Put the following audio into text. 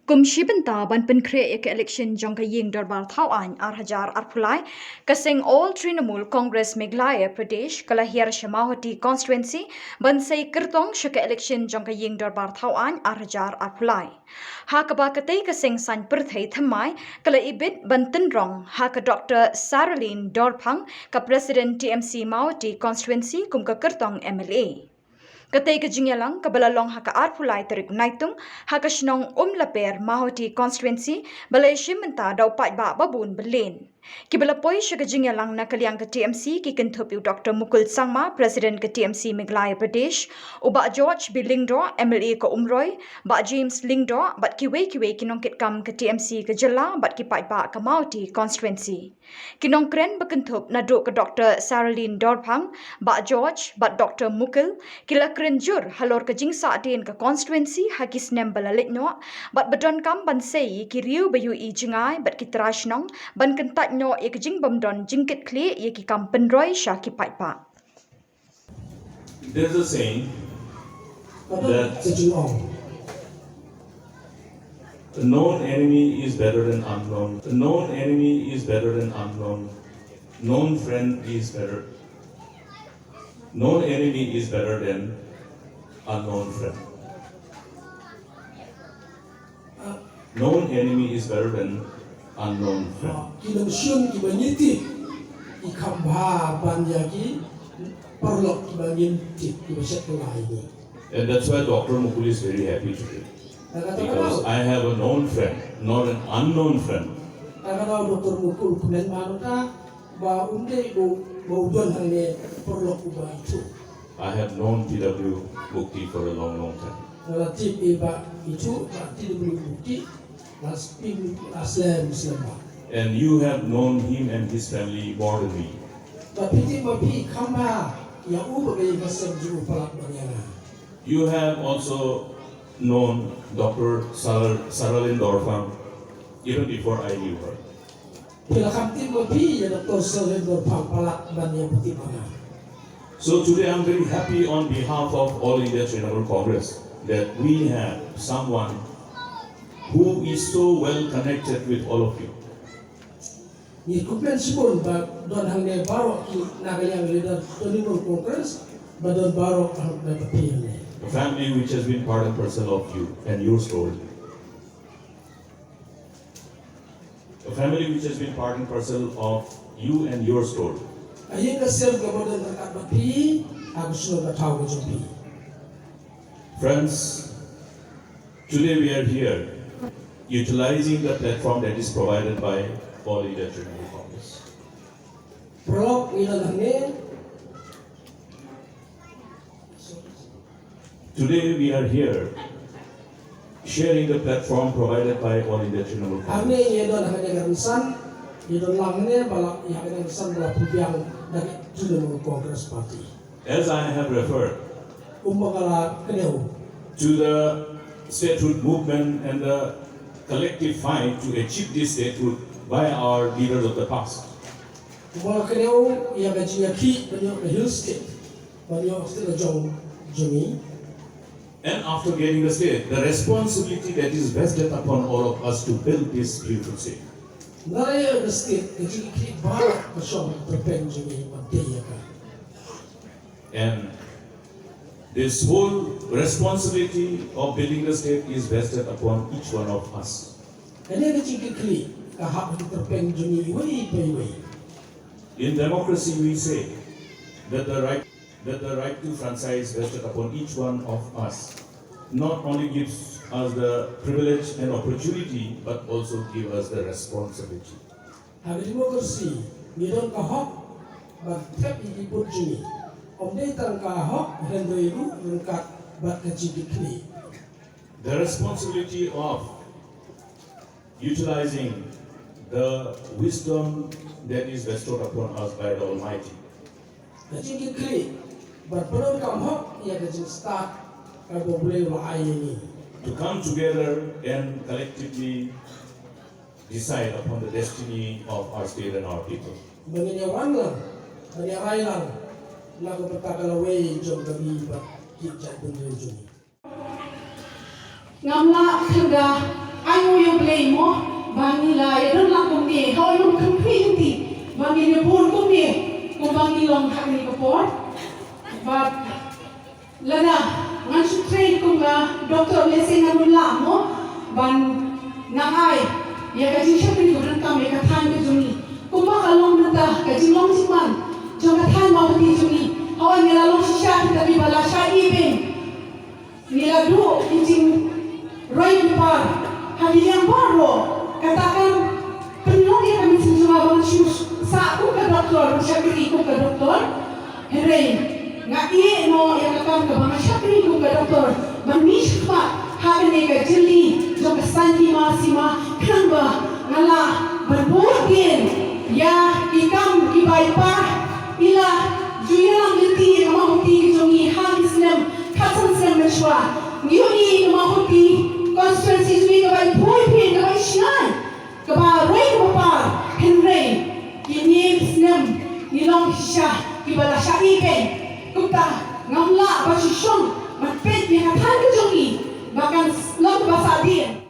Kumshibanta ban penkre ek election jong ka ying darbar thau an arhajar arphulai kasing all Trinamool Congress Meghalaya Pradesh kalahir Mawhati Constituency ban say Kyrtong shaka election jong ka ying darbar thau an arhajar arphulai ha ka ba katay kasing san perthai thamai kala ibit ban tinrong ha ka Dr. Saralyne Dorphang ka President TMC Mawhati Constituency kum ka Kyrtong MLA Katay ka Jingyalang kabalalong haka arpulay tarik naitung haka Shillong laper Mawhati Constituency balay shimenta daw ba babun belin. Kibalapoy siya ka Jingyalang na kalyang ka TMC kikintupiw Dr. Mukul Sangma, President ka TMC Meghalaya Pradesh, o ba George B. Lingdo, MLA ka Umroy, ba James Lingdo, bat kiwe kinongkit kam ka TMC ka Jala, bat ba ka Mawhati Constituency. Kinongkren bakintup na do ka Dr. Saralyne Dorphang, ba George, bat Dr. Mukul, kila krenjur halor ka jingsa din ka constituency hakis nem balalit no bat badon kam ban sei ki riu bayu I jingai bat ki trash nong ban kentat no ek jing bam don jingkit kli ye ki kam penroi sha ki pai pa. There's a saying that a known enemy is better than unknown. A known enemy is better than unknown. Known friend is better. Known enemy is better than unknown friend. Known enemy is better than unknown friend. Kinongsyun kibanyiti ikamba banyagi parlok kibanyiti kibasyat kulaini. And that's why Dr. Mukul is very happy today. Because I have a known friend, not an unknown friend. Kalau Dr. Mukul kunen manuka ba unde do maudon hangne parlok uba itu. I have known PW Mukti for a long time. Relatif iba itu PW Mukti lasping aslam selama. And you have known him and his family more than me. Tapi tiba pi kamba yang uba bagi kasem jiru palak banyana. You have also known Dr. Saralyne Dorphang even before I knew her. Bila kamti mapi ya Dr. Saralyne Dorphang palak banyana putih mana. So today I'm very happy on behalf of All India Trinamool Congress that we have someone who is so well connected with all of you. Ni kumpen sibon ba don hangne baro ki nagayang leader Trinamool Congress ba don baro ang napapilin. A family which has been part and parcel of you and your story. A family which has been part and parcel of you and your story. Ayun kasir gabadan berkat bapi, agus no batau jumpi. Friends, today we are here utilizing the platform that is provided by All India Trinamool Congress. Prolog ilalangin. Today we are here sharing the platform provided by All India Trinamool Congress. Ane yedon hanya garusan, yedon langne balak yang garusan balak pubiang dari Trinamool Congress Party. As I have referred Umbagala keneu. to the statehood movement and the collective fight to achieve this statehood by our leaders of the past. Umbagala keneu yang gajinya ki banyak hill state, banyak state jong jumi. And after getting the state, the responsibility that is vested upon all of us to build this beautiful state. Naya the state gajinya ki barak bersama terpen jumi mati ka. And this whole responsibility of building the state is vested upon each one of us. Kanya gajinya ki kahap terpen jumi wei wei. In democracy, we say that the right to franchise vested upon each one of us not only gives us the privilege and opportunity, but also gives us the responsibility. Hari demokrasi, nidon kahok, bagtep ikipun juni. Omday tang kahok, hendoiru, rengkat, bat kacibikli. The responsibility of utilizing the wisdom that is bestowed upon us by the Almighty. Kacibikli, bat penon kamhok, ia kacib start, kabo boleh wahai ini. To come together and collectively decide upon the destiny of our state and our people. Mengenyawan lang, menyarai lang, lagu petakalawai jom kami bat kijat benda juni. Ngamla kerja mo yung play mo, bangila, yun lang kung ni, how yung community, bangila pun kung ni, kung bangilong kami kapor. But, lana, ngan train kung doktor lesson na mula mo, ban nangay, ya kasi siya piniguran kami kathan ko juni. Kung makalong nata, kasi long siman, jong kathan Mawhati juni, hawan nilalong siya, kita bibala siya ibing. Niladu, incing Roy Par, hari yang baru katakan penolong yang kami sejumlah shoes sa aku ke doktor, syakiri ku ke doktor, herai ngai no yang akan ke bang syakiri ku ke doktor, manis mat hari ni ke jeli, jom santi masima kenapa ngalah berbuatin ya ikam kibaipa ila juyalang leti Mawhati jongi hal Islam kasan Islam meswa ngiuni Mawhati Constituency sui kepada pui kepada Shillong kepada Roy kepada Henry kini Islam nilong syah kepada Syaiben kita ngamla basushong matpet yang akan kejongi bahkan long bahasa dia